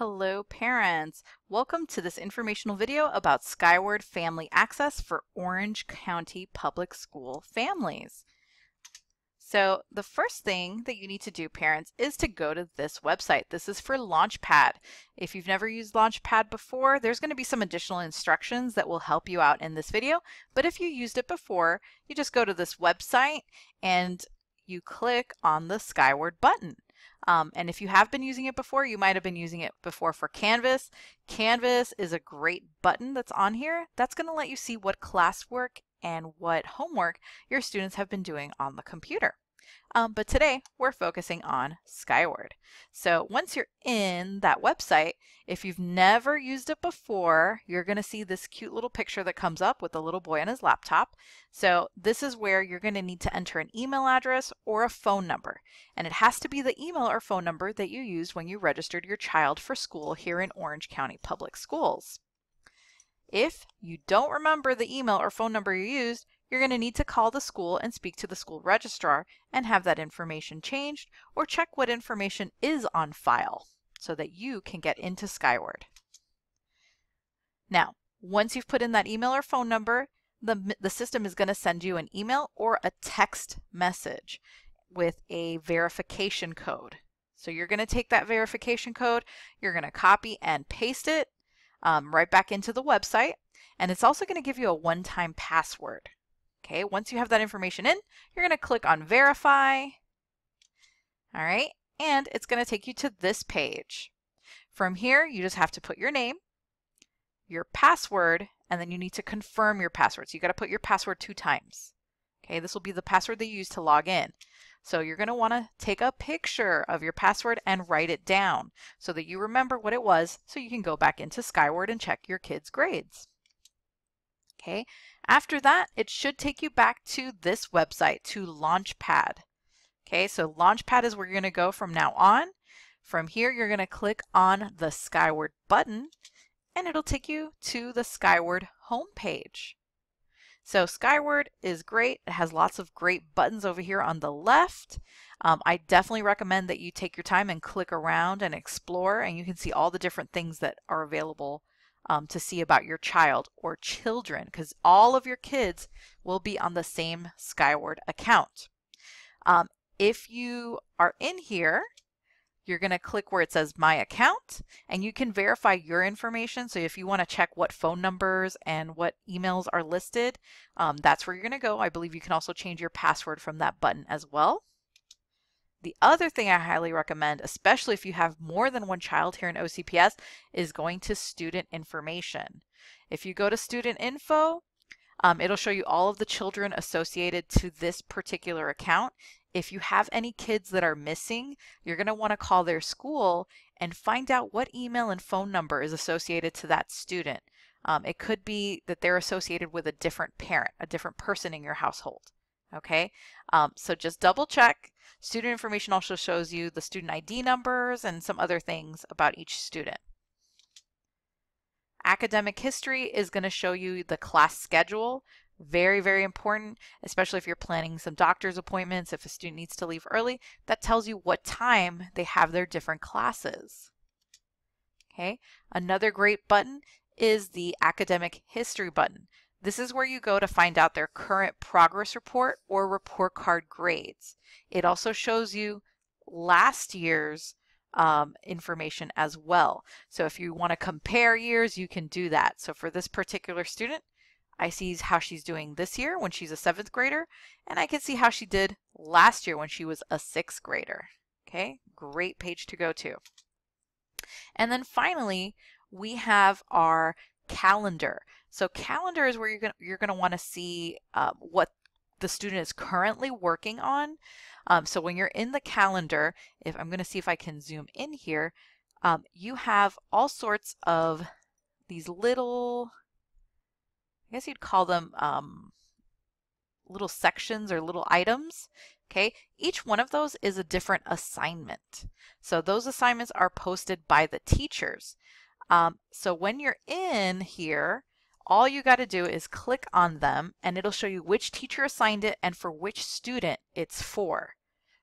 Hello parents! Welcome to this informational video about Skyward Family Access for Orange County Public School families. So the first thing that you need to do, parents, is to go to this website. This is for Launchpad. If you've never used Launchpad before, there's going to be some additional instructions that will help you out in this video. But if you used it before, you just go to this website and you click on the Skyward button. And if you have been using it before, you might have been using it before for Canvas. Canvas is a great button that's on here. That's going to let you see what classwork and what homework your students have been doing on the computer. But today we're focusing on Skyward. So once you're in that website, if you've never used it before, you're going to see this cute little picture that comes up with a little boy on his laptop. So this is where you're going to need to enter an email address or a phone number. And it has to be the email or phone number that you used when you registered your child for school here in Orange County Public Schools. If you don't remember the email or phone number you used, you're going to need to call the school and speak to the school registrar and have that information changed, or check what information is on file so that you can get into Skyward. Now, once you've put in that email or phone number, the system is going to send you an email or a text message with a verification code. So you're going to take that verification code, you're going to copy and paste it right back into the website, and it's also going to give you a one-time password. Okay, once you have that information in, you're going to click on Verify. All right, and it's going to take you to this page. From here, you just have to put your name, your password, and then you need to confirm your password. So you got to put your password 2 times. Okay, this will be the password they use to log in. So you're going to want to take a picture of your password and write it down so that you remember what it was, so you can go back into Skyward and check your kids' grades. Okay, after that, it should take you back to this website, to Launchpad. Okay, so Launchpad is where you're going to go from now on. From here, you're going to click on the Skyward button, and it'll take you to the Skyward homepage. So Skyward is great. It has lots of great buttons over here on the left. I definitely recommend that you take your time and click around and explore, and you can see all the different things that are available to see about your child or children, because all of your kids will be on the same Skyward account. If you are in here, you're going to click where it says My Account, and you can verify your information. So if you want to check what phone numbers and what emails are listed, that's where you're going to go. I believe you can also change your password from that button as well. The other thing I highly recommend, especially if you have more than one child here in OCPS, is going to student information. If you go to student info, it'll show you all of the children associated to this particular account. If you have any kids that are missing, you're going to want to call their school and find out what email and phone number is associated to that student. It could be that they're associated with a different parent, a different person in your household. Okay, so just double check. Student information also shows you the student ID numbers and some other things about each student. Academic history is going to show you the class schedule. Very, very important, especially if you're planning some doctor's appointments. If a student needs to leave early, that tells you what time they have their different classes. Okay, another great button is the academic history button. This is where you go to find out their current progress report or report card grades. It also shows you last year's information as well. So if you want to compare years, you can do that. So for this particular student, I see how she's doing this year when she's a 7th grader, and I can see how she did last year when she was a 6th grader. Okay, great page to go to. And then finally, we have our calendar. So calendar is where you're going to want to see what the student is currently working on. So when you're in the calendar, if I'm going to see if I can zoom in here, you have all sorts of these little, I guess you'd call them little sections or little items. Okay, each one of those is a different assignment. So those assignments are posted by the teachers. So when you're in here, all you got to do is click on them and it'll show you which teacher assigned it and for which student it's for.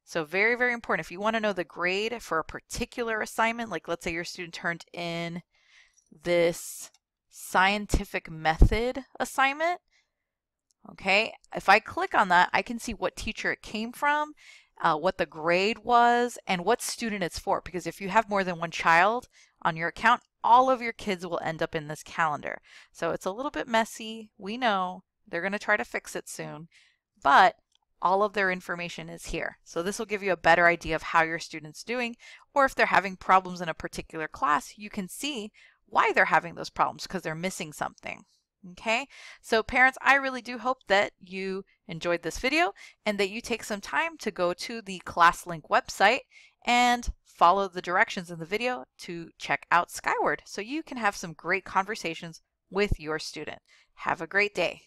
So very, very important. If you want to know the grade for a particular assignment, like let's say your student turned in this scientific method assignment, okay, if I click on that, I can see what teacher it came from, what the grade was, and what student it's for. Because if you have more than one child on your account, all of your kids will end up in this calendar. So it's a little bit messy. We know they're going to try to fix it soon, but all of their information is here. So this will give you a better idea of how your student's doing, or if they're having problems in a particular class, you can see why they're having those problems because they're missing something. Okay, so parents, I really do hope that you enjoyed this video and that you take some time to go to the ClassLink website and follow the directions in the video to check out Skyward so you can have some great conversations with your student. Have a great day.